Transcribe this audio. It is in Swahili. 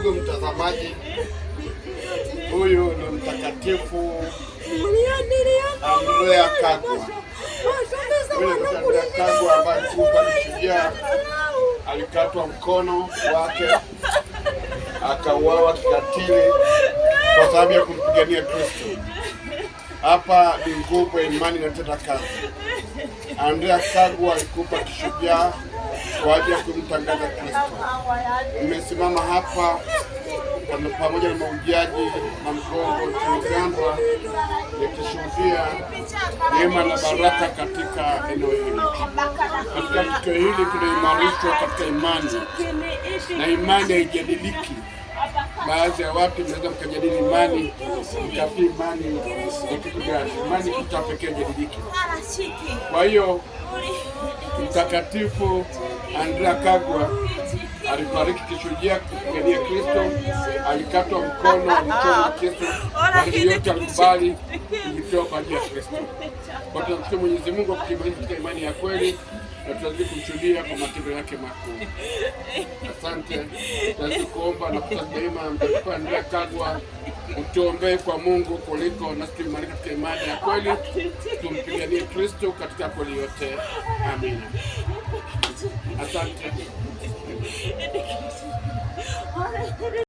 Ndugu mtazamaji, huyu ni mtakatifu Andrea Kagwa. Andrea Kagwa ambaye alikuwa shujaa, alikatwa mkono wake akauawa kikatili kwa sababu ya kumpigania Kristo. Hapa ni nguvu ya imani inatenda kazi. Andrea Kagwa alikufa kishujaa kwa ajili ya kumtangaza Kristo. Nimesimama hapa pamoja na mahujaji na Mgongo Uganda nikishuhudia neema na baraka katika eneo hili. Katika tukio hili tunaimarishwa katika imani, na imani haijadiliki. Baadhi ya watu mnaweza mkajadili imani, mkafi imani ni kitu gani? Imani kitu pekee jadiliki. Kwa hiyo Mtakatifu Andrea Kagwa alifariki kishujaa kupigania Kristo, alikatwa mkono, alichomwa Kristo, lakini yote alikubali kujitoa kwa ajili ya Kristo. Kwa tunamshukuru Mwenyezi Mungu kwa kutubariki katika imani ya kweli, na tunazidi kumshuhudia kwa matendo yake makuu. Asante. Tunazidi kuomba na kusali daima Mtakatifu Andrea Kagwa, utuombee kwa Mungu kuliko na tuimarike katika imani ya kweli, tumpiganie Kristo katika kweli yote. Amina. Asante.